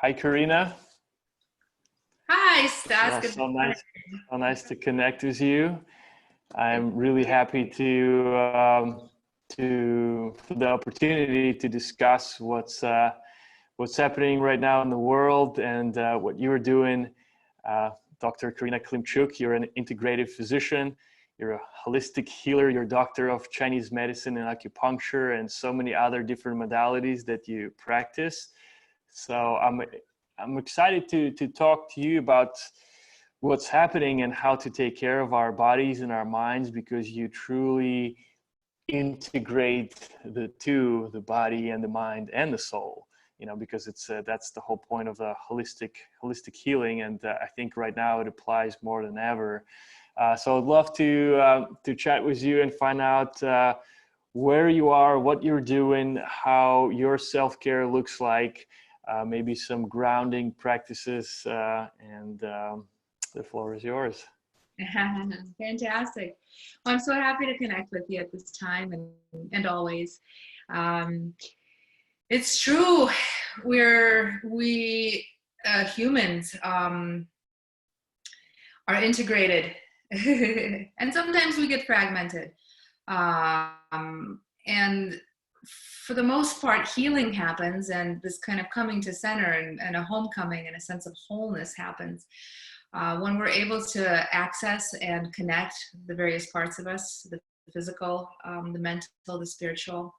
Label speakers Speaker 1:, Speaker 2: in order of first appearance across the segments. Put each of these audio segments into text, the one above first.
Speaker 1: Hi, Karina.
Speaker 2: Hi, Stas. Good
Speaker 1: So
Speaker 2: morning.
Speaker 1: nice, so nice to connect with you. I'm really happy for the opportunity to discuss what's happening right now in the world and what you're doing. Dr. Karina Klimchuk, you're an integrative physician. You're a holistic healer. You're a doctor of Chinese medicine and acupuncture and so many other different modalities that you practice. So I'm excited to talk to you about what's happening and how to take care of our bodies and our minds, because you truly integrate the two, the body and the mind and the soul, because it's that's the whole point of the holistic healing. And I think right now it applies more than ever. So I'd love to chat with you and find out where you are, what you're doing, how your self-care looks like, maybe some grounding practices, and the floor is yours.
Speaker 2: Fantastic. Well, I'm so happy to connect with you at this time and always. Um, it's true. We humans are integrated, and sometimes we get fragmented. And for the most part, healing happens, and this kind of coming to center and a homecoming and a sense of wholeness happens when we're able to access and connect the various parts of us, the physical, the mental, the spiritual.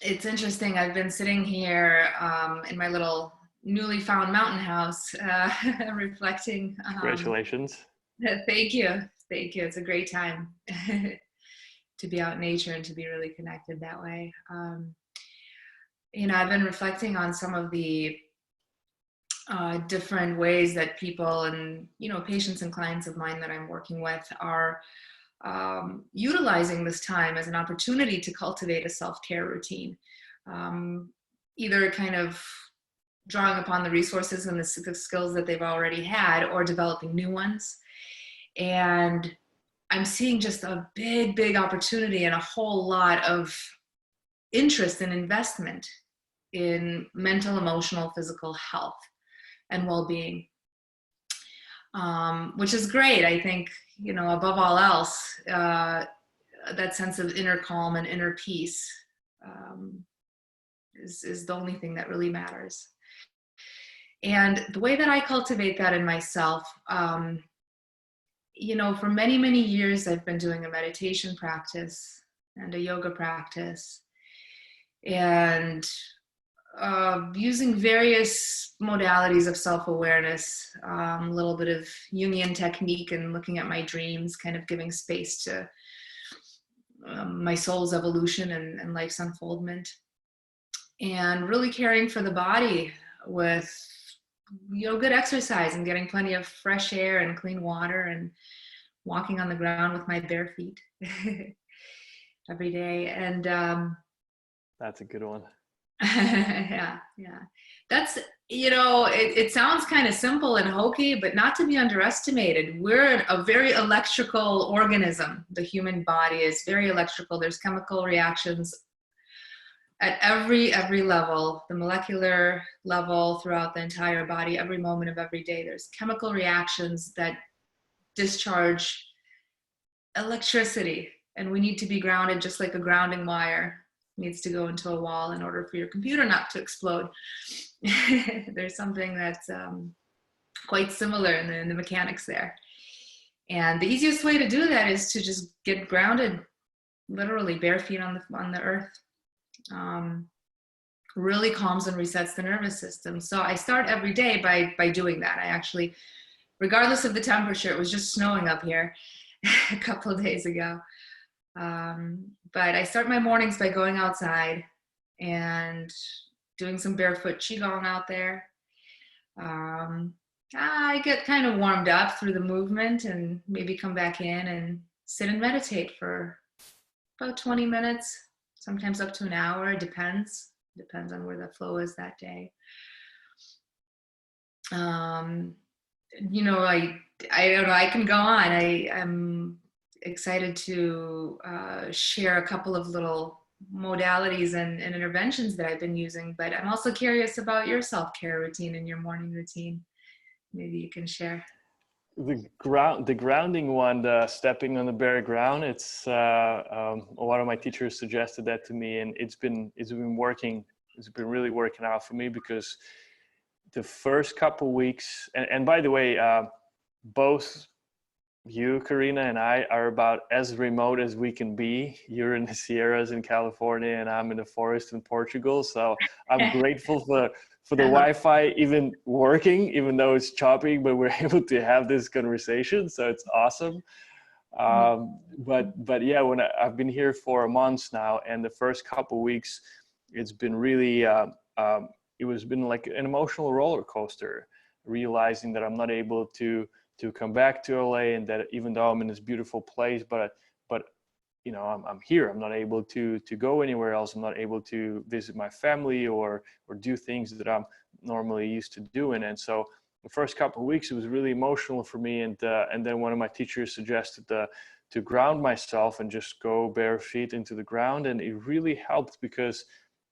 Speaker 2: It's interesting. I've been sitting here in my little newly found mountain house, reflecting.
Speaker 1: Congratulations.
Speaker 2: Thank you. Thank you. It's a great time to be out in nature and to be really connected that way. I've been reflecting on some of the different ways that people and, patients and clients of mine that I'm working with are utilizing this time as an opportunity to cultivate a self-care routine. Either kind of drawing upon the resources and the skills that they've already had, or developing new ones. And I'm seeing just a big opportunity and a whole lot of interest and investment in mental, emotional, physical health and well-being, which is great. I think, above all else, that sense of inner calm and inner peace is the only thing that really matters. And the way that I cultivate that in myself, for many years, I've been doing a meditation practice and a yoga practice, and using various modalities of self-awareness, a little bit of Jungian technique and looking at my dreams, kind of giving space to my soul's evolution and life's unfoldment, and really caring for the body with good exercise and getting plenty of fresh air and clean water and walking on the ground with my bare feet every day. And
Speaker 1: That's a good one.
Speaker 2: yeah. That's, it sounds kind of simple and hokey, but not to be underestimated. We're a very electrical organism. The human body is very electrical. There's chemical reactions at every level, the molecular level, throughout the entire body, every moment of every day. There's chemical reactions that discharge electricity, and we need to be grounded, just like a grounding wire needs to go into a wall in order for your computer not to explode. There's something that's quite similar in the mechanics there. And the easiest way to do that is to just get grounded, literally bare feet on the earth. Really calms and resets the nervous system. So I start every day by doing that. I actually, regardless of the temperature, it was just snowing up here a couple of days ago. But I start my mornings by going outside and doing some barefoot qigong out there. I get kind of warmed up through the movement and maybe come back in and sit and meditate for about 20 minutes, sometimes up to an hour. It depends on where the flow is that day. I don't know, I can go on. I'm excited to share a couple of little modalities and interventions that I've been using, but I'm also curious about your self-care routine and your morning routine. Maybe you can share.
Speaker 1: The grounding one, the stepping on the bare ground. It's one of my teachers suggested that to me, and it's been working. It's been really working out for me, because the first couple weeks, and by the way, both you, Karina, and I are about as remote as we can be. You're in the Sierras in California, and I'm in the forest in Portugal. So I'm grateful for the Wi-Fi even working, even though it's choppy, but we're able to have this conversation. So it's awesome. But yeah, when I've been here for a month now, and the first couple weeks, it's been really, it was been like an emotional roller coaster, realizing that I'm not able to come back to LA, and that even though I'm in this beautiful place, but you know, I'm here. I'm not able to go anywhere else. I'm not able to visit my family or do things that I'm normally used to doing. And so the first couple of weeks, it was really emotional for me. And then one of my teachers suggested to ground myself and just go bare feet into the ground. And it really helped, because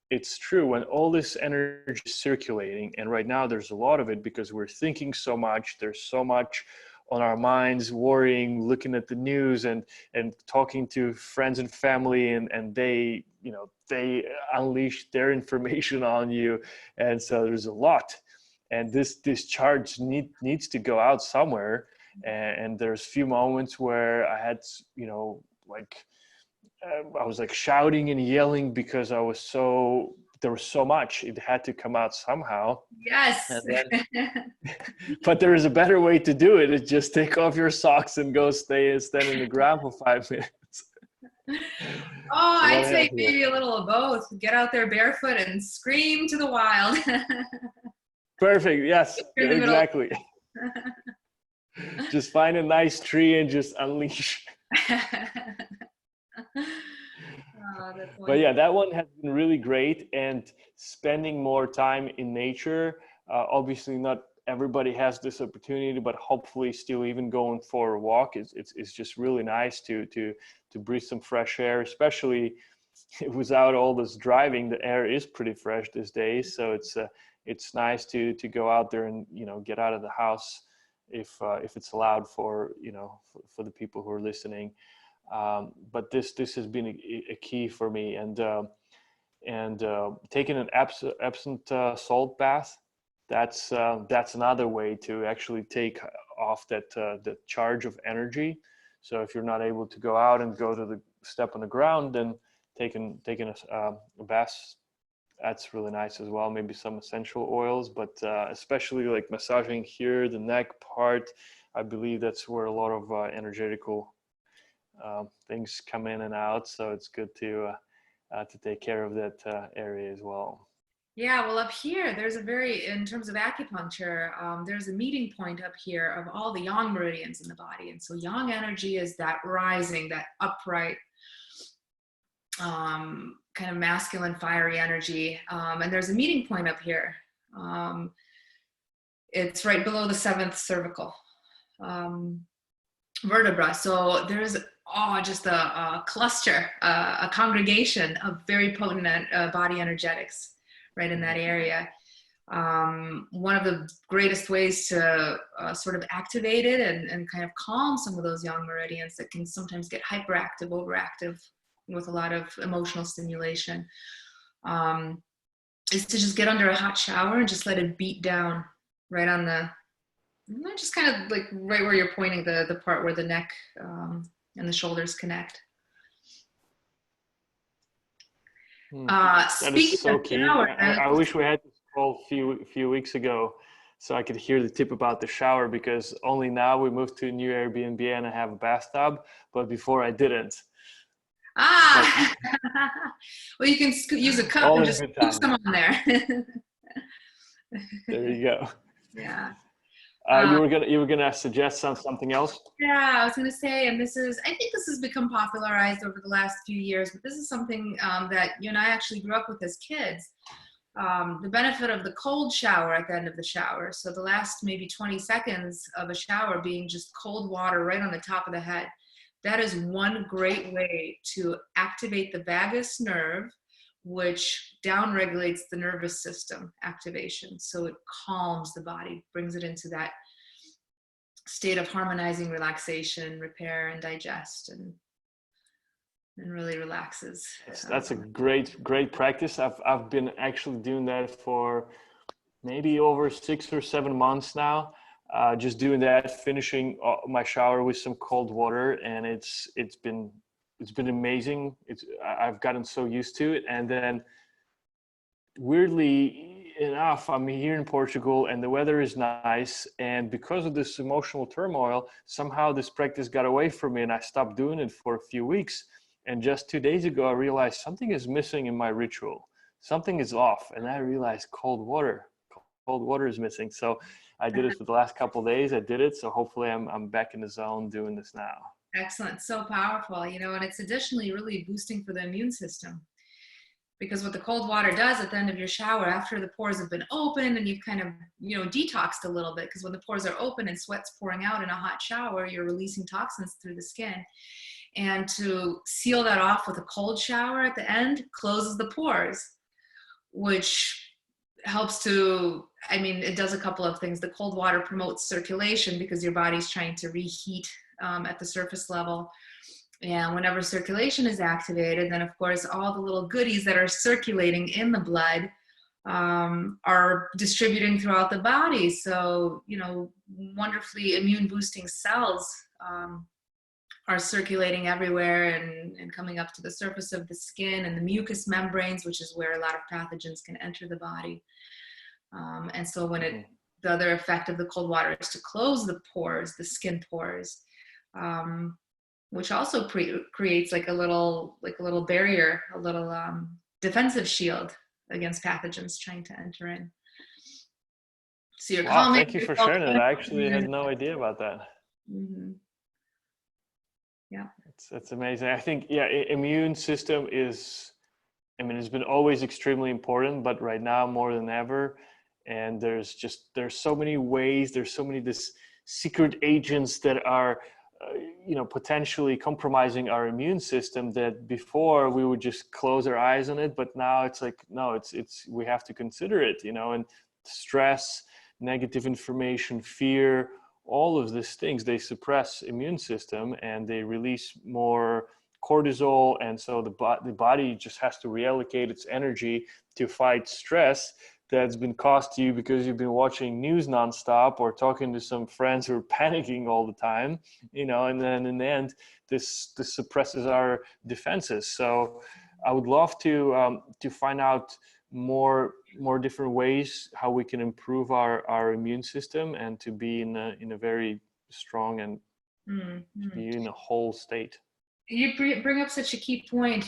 Speaker 1: it's true, when all this energy is circulating, and right now there's a lot of it because we're thinking so much, there's so much on our minds, worrying, looking at the news, and talking to friends and family, and they, you know, they unleash their information on you, and so there's a lot, and this charge needs to go out somewhere, and there's few moments where I had, you know, like I was like shouting and yelling because there was so much. It had to come out somehow.
Speaker 2: Yes.
Speaker 1: And then, but there is a better way to do it. It's just take off your socks and go stand in the ground for 5 minutes.
Speaker 2: Oh, I'd say maybe a little of both. Get out there barefoot and scream to the wild.
Speaker 1: Perfect. Yes, exactly. Just find a nice tree and just unleash. But yeah, that one has been really great, and spending more time in nature. Obviously, not everybody has this opportunity, but hopefully, still, even going for a walk, it's just really nice to breathe some fresh air, especially without all this driving. The air is pretty fresh these days, so it's nice to go out there and, you know, get out of the house if it's allowed for, you know, for the people who are listening. But this has been a key for me, and taking an Epsom salt bath. That's another way to actually take off that charge of energy. So if you're not able to go out and go to the step on the ground, then taking a bath, that's really nice as well. Maybe some essential oils, but especially like massaging here, the neck part. I believe that's where a lot of energetical things come in and out, so it's good to take care of that area as well.
Speaker 2: Yeah, well, up here, there's in terms of acupuncture, there's a meeting point up here of all the yang meridians in the body. And so yang energy is that rising, that upright, kind of masculine, fiery energy. And there's a meeting point up here. It's right below the 7th cervical vertebra. So there's just a cluster, a congregation of very potent body energetics right in that area. One of the greatest ways to sort of activate it and kind of calm some of those yang meridians that can sometimes get hyperactive, overactive with a lot of emotional stimulation, is to just get under a hot shower and just let it beat down right on just kind of like right where you're pointing, the part where the neck and the shoulders connect.
Speaker 1: That is so key. I wish we had this call a few weeks ago so I could hear the tip about the shower, because only now we moved to a new Airbnb and I have a bathtub, but before I didn't.
Speaker 2: Well, you can use a cup and just scoop some on there.
Speaker 1: There you go.
Speaker 2: Yeah.
Speaker 1: You were gonna suggest something else?
Speaker 2: Yeah, I was gonna say, and I think this has become popularized over the last few years, but this is something that you and I actually grew up with as kids. The benefit of the cold shower at the end of the shower. So the last maybe 20 seconds of a shower being just cold water right on the top of the head. That is one great way to activate the vagus nerve, which downregulates the nervous system activation. So it calms the body, brings it into that state of harmonizing relaxation, repair, and digest, and really relaxes.
Speaker 1: Yes, that's a great practice. I've been actually doing that for maybe over 6 or 7 months now. Just doing that, finishing my shower with some cold water, and it's been amazing. I've gotten so used to it, and then weirdly enough, I'm here in Portugal and the weather is nice, and because of this emotional turmoil, somehow this practice got away from me and I stopped doing it for a few weeks. And just 2 days ago, I realized something is missing in my ritual. Something is off, and I realized cold water is missing. So I did it for the last couple of days. I did it, so hopefully I'm back in the zone doing this now.
Speaker 2: Excellent. So powerful, you know, and it's additionally really boosting for the immune system. Because what the cold water does at the end of your shower, after the pores have been open and you've kind of, you know, detoxed a little bit, because when the pores are open and sweat's pouring out in a hot shower, you're releasing toxins through the skin. And to seal that off with a cold shower at the end closes the pores, which helps to, I mean, it does a couple of things. The cold water promotes circulation because your body's trying to reheat at the surface level. And whenever circulation is activated, then of course all the little goodies that are circulating in the blood are distributing throughout the body. So, you know, wonderfully immune boosting cells are circulating everywhere and coming up to the surface of the skin and the mucous membranes, which is where a lot of pathogens can enter the body. And so when the other effect of the cold water is to close the pores, the skin pores, which also creates like a little barrier, a little defensive shield against pathogens trying to enter in. So you're calming.
Speaker 1: Thank you for sharing that. I actually had no idea about that.
Speaker 2: Mm-hmm. Yeah,
Speaker 1: it's amazing. I think immune system is, I mean, it's been always extremely important, but right now more than ever. And there's so many ways. There's so many secret agents that are potentially compromising our immune system, that before we would just close our eyes on it, but now it's like, no, it's we have to consider it, and stress, negative information, fear, all of these things, they suppress immune system and they release more cortisol, and so the body just has to reallocate its energy to fight stress that's been caused to you because you've been watching news nonstop or talking to some friends who are panicking all the time, and then in the end, this suppresses our defenses. So I would love to find out more different ways how we can improve our immune system and to be in a very strong and to be in a whole state.
Speaker 2: You bring up such a key point,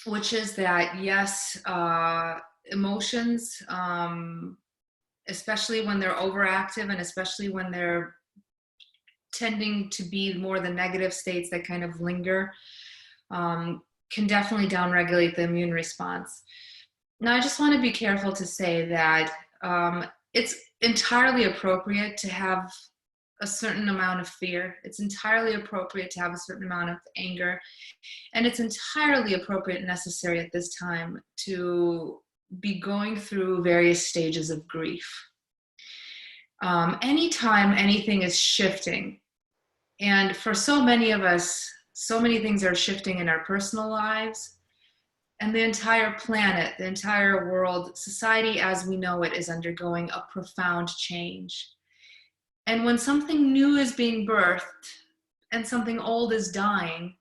Speaker 2: which is that, yes, emotions, especially when they're overactive and especially when they're tending to be more the negative states that kind of linger, can definitely downregulate the immune response. Now, I just want to be careful to say that it's entirely appropriate to have a certain amount of fear. It's entirely appropriate to have a certain amount of anger. And it's entirely appropriate and necessary at this time to be going through various stages of grief. Anytime anything is shifting, and for so many of us, so many things are shifting in our personal lives, and the entire planet, the entire world, society as we know it is undergoing a profound change. And when something new is being birthed and something old is dying,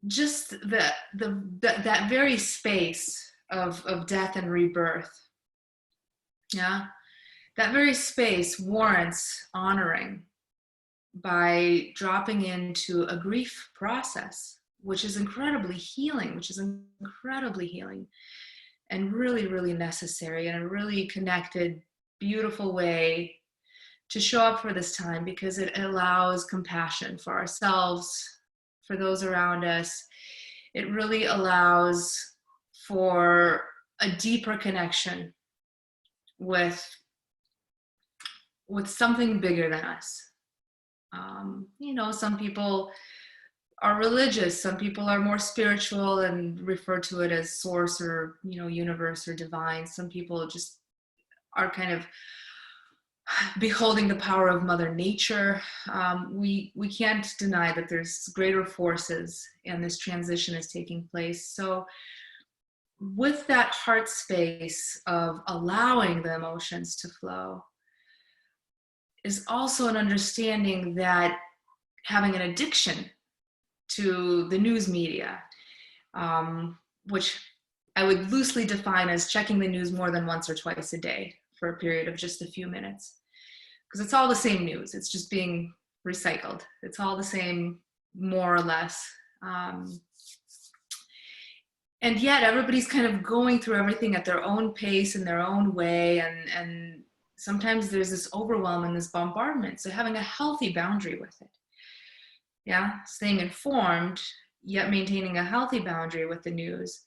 Speaker 2: just that very space of death and rebirth, that very space warrants honoring by dropping into a grief process, which is incredibly healing, and really, really necessary, and a really connected, beautiful way to show up for this time, because it allows compassion for ourselves, for those around us. It really allows for a deeper connection with something bigger than us. You know, some people are religious, some people are more spiritual and refer to it as source or, you know, universe or divine. Some people just are kind of beholding the power of Mother Nature. We can't deny that there's greater forces and this transition is taking place. So with that heart space of allowing the emotions to flow is also an understanding that having an addiction to the news media, which I would loosely define as checking the news more than once or twice a day for a period of just a few minutes. Because it's all the same news. It's just being recycled. It's all the same, more or less. And yet everybody's kind of going through everything at their own pace in their own way. And sometimes there's this overwhelm and this bombardment. So having a healthy boundary with it. Yeah, staying informed, yet maintaining a healthy boundary with the news.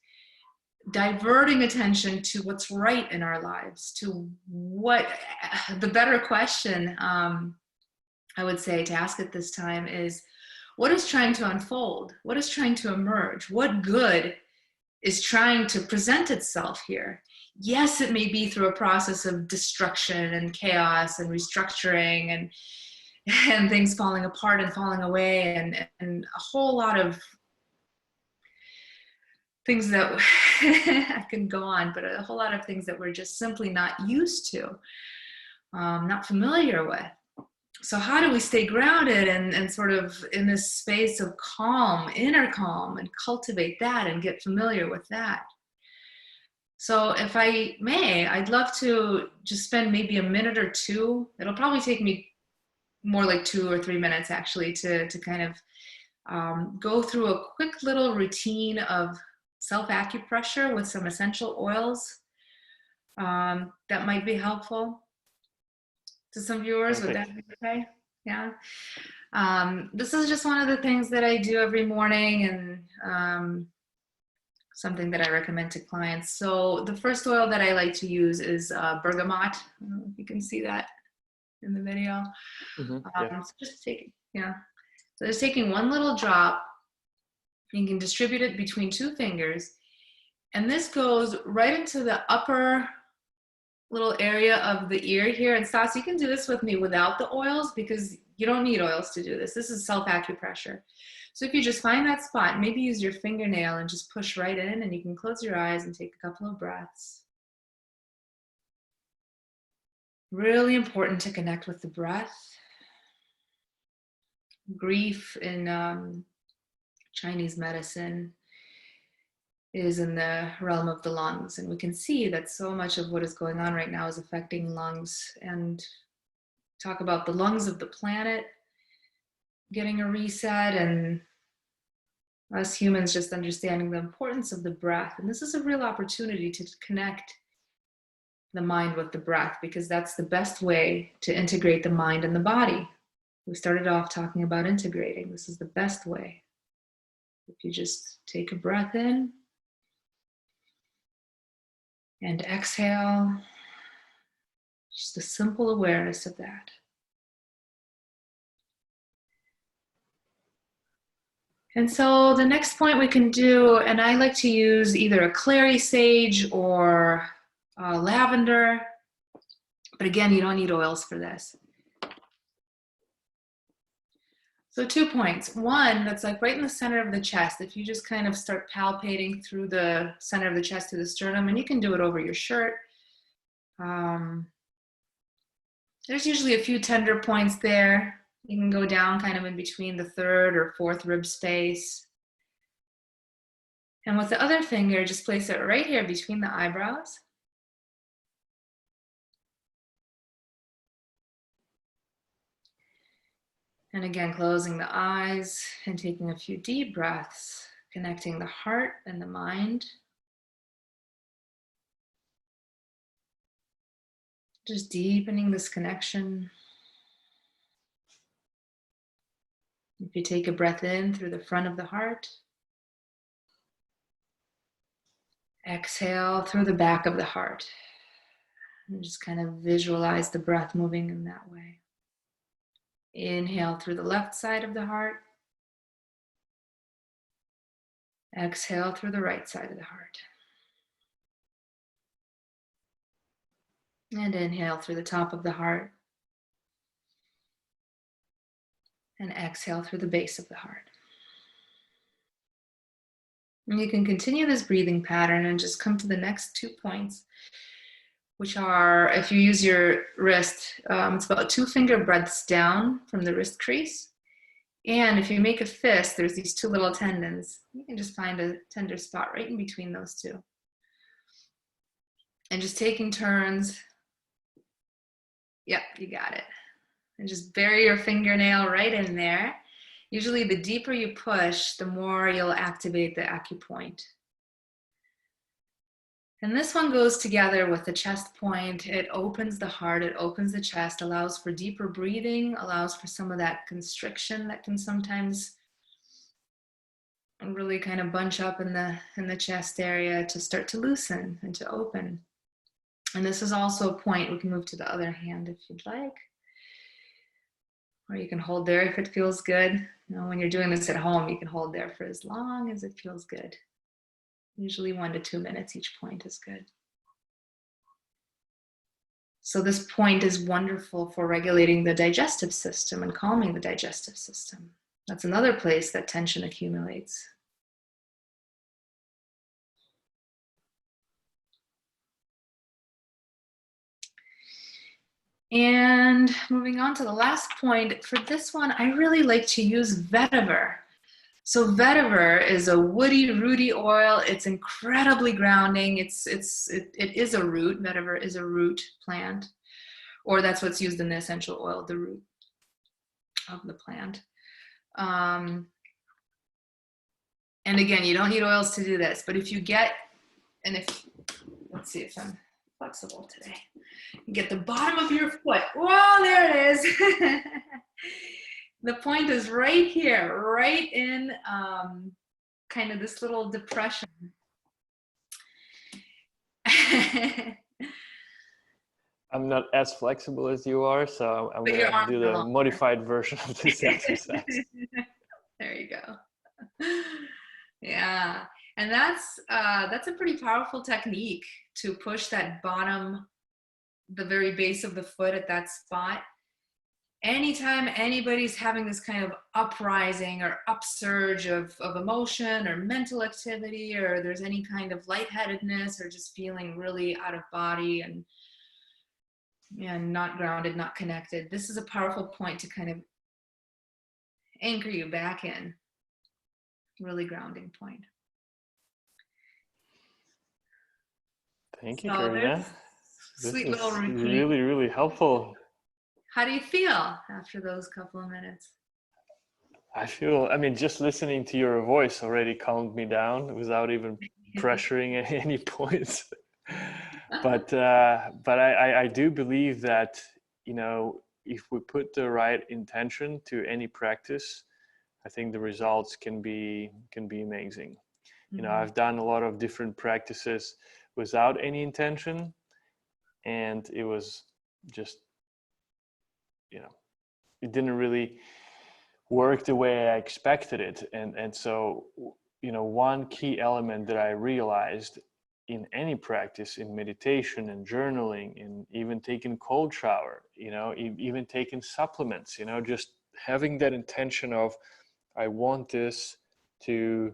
Speaker 2: Diverting attention to what's right in our lives, to what the better question I would say to ask at this time is, what is trying to unfold? What is trying to emerge? What good is trying to present itself here? Yes, it may be through a process of destruction and chaos and restructuring and things falling apart and falling away and a whole lot of things that I can go on, but a whole lot of things that we're just simply not used to, not familiar with. So how do we stay grounded and sort of in this space of calm, inner calm, and cultivate that and get familiar with that? So if I may, I'd love to just spend maybe a minute or two. It'll probably take me more like 2 or 3 minutes actually to kind of go through a quick little routine of self-acupressure with some essential oils that might be helpful to some viewers. Would that be okay? Yeah. This is just one of the things that I do every morning and something that I recommend to clients. So the first oil that I like to use is bergamot. I don't know if you can see that in the video.
Speaker 1: Yeah.
Speaker 2: So just take, yeah. So just taking one little drop. You can distribute it between 2 fingers. And this goes right into the upper little area of the ear here. And Stas, you can do this with me without the oils because you don't need oils to do this. This is self-acupressure. So if you just find that spot, maybe use your fingernail and just push right in, and you can close your eyes and take a couple of breaths. Really important to connect with the breath. Grief in Chinese medicine is in the realm of the lungs, and we can see that so much of what is going on right now is affecting lungs. And talk about the lungs of the planet getting a reset, and us humans just understanding the importance of the breath. And this is a real opportunity to connect the mind with the breath, because that's the best way to integrate the mind and the body. We started off talking about integrating. This is the best way. If you just take a breath in and exhale, just the simple awareness of that. And so the next point we can do, and I like to use either a clary sage or lavender, but again, you don't need oils for this. So 2 points. One, that's like right in the center of the chest. If you just kind of start palpating through the center of the chest to the sternum, and you can do it over your shirt. There's usually a few tender points there. You can go down kind of in between the 3rd or 4th rib space. And with the other finger, just place it right here between the eyebrows. And again, closing the eyes and taking a few deep breaths, connecting the heart and the mind. Just deepening this connection. If you take a breath in through the front of the heart, exhale through the back of the heart. And just kind of visualize the breath moving in that way. Inhale through the left side of the heart. Exhale through the right side of the heart. And inhale through the top of the heart. And exhale through the base of the heart. And you can continue this breathing pattern and just come to the next 2 points, which are, if you use your wrist, it's about 2 finger breadths down from the wrist crease. And if you make a fist, there's these 2 little tendons. You can just find a tender spot right in between those 2. And just taking turns. Yep, you got it. And just bury your fingernail right in there. Usually the deeper you push, the more you'll activate the acupoint. And this one goes together with the chest point. It opens the heart, it opens the chest, allows for deeper breathing, allows for some of that constriction that can sometimes really kind of bunch up in the chest area to start to loosen and to open. And this is also a point. We can move to the other hand if you'd like. Or you can hold there if it feels good. You know, when you're doing this at home, you can hold there for as long as it feels good. Usually 1 to 2 minutes each point is good. So this point is wonderful for regulating the digestive system and calming the digestive system. That's another place that tension accumulates. And moving on to the last point, for this one, I really like to use vetiver. So vetiver is a woody, rooty oil. It's incredibly grounding. It is a root. Vetiver is a root plant, or that's what's used in the essential oil, the root of the plant. And again, you don't need oils to do this, but if you get, let's see if I'm flexible today. You get the bottom of your foot. Whoa, there it is. The point is right here, right in kind of this little depression.
Speaker 1: I'm not as flexible as you are, so I'm going to do the modified version of this exercise.
Speaker 2: There you go. Yeah, and that's a pretty powerful technique to push that bottom, the very base of the foot at that spot. Anytime anybody's having this kind of uprising or upsurge of emotion or mental activity, or there's any kind of lightheadedness or just feeling really out of body and not grounded, not connected, this is a powerful point to kind of anchor you back in. Really grounding point.
Speaker 1: Thank you, Karina. This
Speaker 2: sweet
Speaker 1: is
Speaker 2: little routine.
Speaker 1: Really, really helpful.
Speaker 2: How do you feel after those couple of minutes?
Speaker 1: I mean, just listening to your voice already calmed me down without even pressuring at any points. But I do believe that, you know, if we put the right intention to any practice, I think the results can be amazing. You know, I've done a lot of different practices without any intention, and it was just, you know, it didn't really work the way I expected it. And so, you know, one key element that I realized in any practice, in meditation and journaling, in even taking cold shower, you know, even taking supplements, you know, just having that intention of, I want this to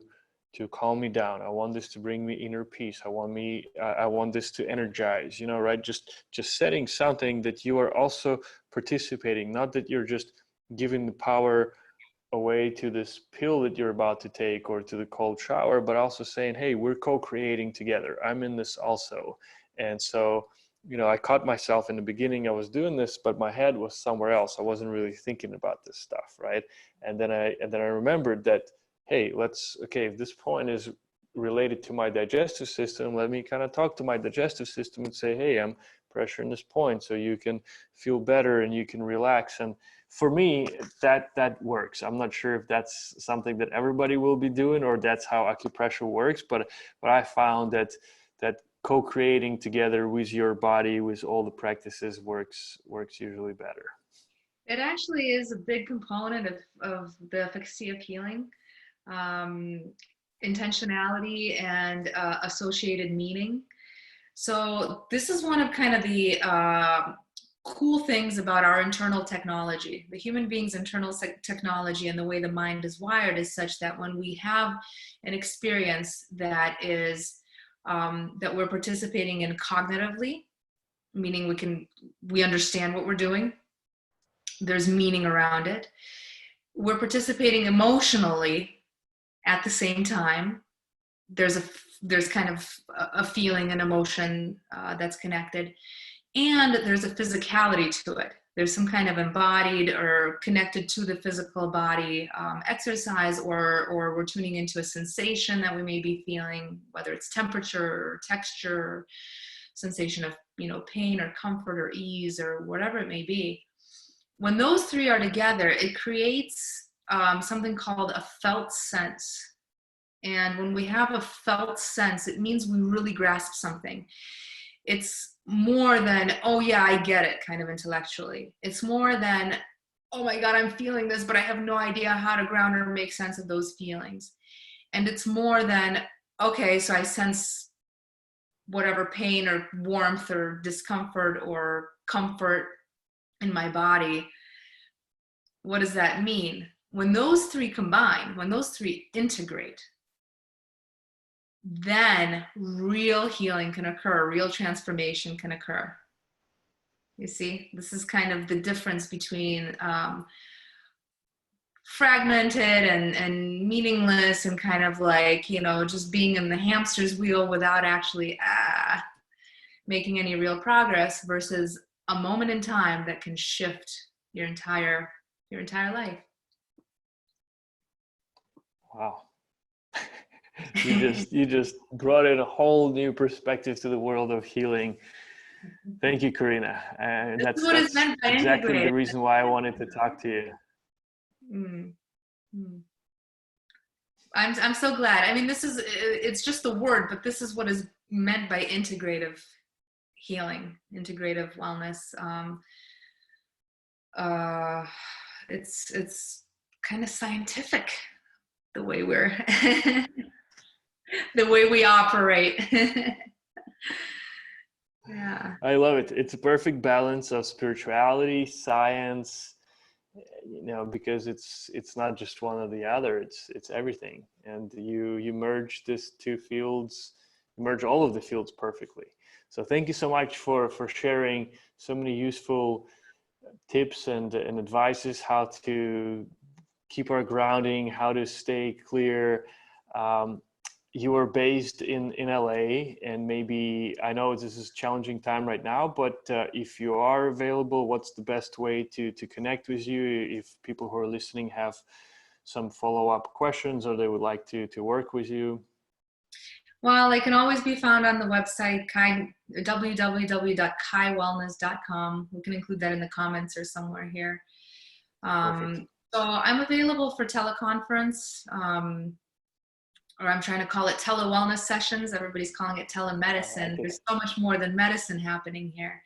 Speaker 1: calm me down. I want this to bring me inner peace. I want this to energize, you know, right? Just setting something that you are also participating, not that you're just giving the power away to this pill that you're about to take or to the cold shower, but also saying, hey, we're co-creating together. I'm in this also. And so, you know, I caught myself in the beginning, I was doing this, but my head was somewhere else. I wasn't really thinking about this stuff, right? And then I remembered that, hey, if this point is related to my digestive system, let me kind of talk to my digestive system and say, hey, I'm pressuring this point so you can feel better and you can relax. And for me, that works. I'm not sure if that's something that everybody will be doing or that's how acupressure works, but I found that co-creating together with your body, with all the practices works usually better.
Speaker 2: It actually is a big component of the efficacy of healing. Um, Intentionality and associated meaning. So this is one of kind of the cool things about our internal technology. The human being's internal technology and the way the mind is wired is such that when we have an experience that is that we're participating in cognitively, meaning we understand what we're doing, there's meaning around it. We're participating emotionally at the same time. There's kind of a feeling and emotion that's connected, and there's a physicality to it. There's some kind of embodied or connected to the physical body exercise, or we're tuning into a sensation that we may be feeling, whether it's temperature or texture, or sensation of pain or comfort or ease or whatever it may be. When those three are together, it creates something called a felt sense. And when we have a felt sense, it means we really grasp something. It's more than, oh yeah, I get it, kind of intellectually. It's more than, oh my God, I'm feeling this, but I have no idea how to ground or make sense of those feelings. And it's more than, okay, so I sense whatever pain or warmth or discomfort or comfort in my body. What does that mean? When those three combine, when those three integrate, then real healing can occur, real transformation can occur. You see, this is kind of the difference between fragmented and meaningless and kind of like, just being in the hamster's wheel without actually making any real progress, versus a moment in time that can shift your entire life.
Speaker 1: Wow. You just brought in a whole new perspective to the world of healing. Thank you, Karina. And that's exactly the reason why I wanted to talk to you.
Speaker 2: I'm so glad. I mean, it's just the word, but this is what is meant by integrative healing, integrative wellness. It's kind of scientific the way the way we operate. Yeah.
Speaker 1: I love it. It's a perfect balance of spirituality, science, because it's not just one or the other, it's everything. And you merge these two fields, you merge all of the fields perfectly. So thank you so much for sharing so many useful tips and advices, how to keep our grounding, how to stay clear. You are based in LA, and maybe, I know this is a challenging time right now, but if you are available, what's the best way to connect with you if people who are listening have some follow-up questions or they would like to work with you?
Speaker 2: Well, they can always be found on the website, www.kaiwellness.com. We can include that in the comments or somewhere here. So I'm available for teleconference, or I'm trying to call it tele-wellness sessions. Everybody's calling it telemedicine. There's so much more than medicine happening here.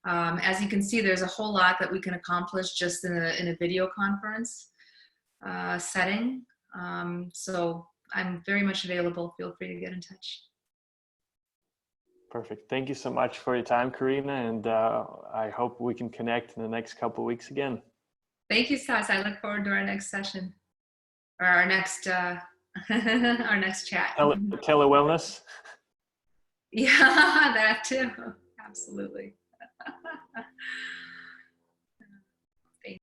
Speaker 2: As you can see, there's a whole lot that we can accomplish just in a video conference setting. So I'm very much available. Feel free to get in touch.
Speaker 1: Perfect. Thank you so much for your time, Karina, and I hope we can connect in the next couple of weeks again.
Speaker 2: Thank you, Stas. I look forward to our next session, or our next our next chat.
Speaker 1: Tele-wellness?
Speaker 2: Yeah, that too. Absolutely.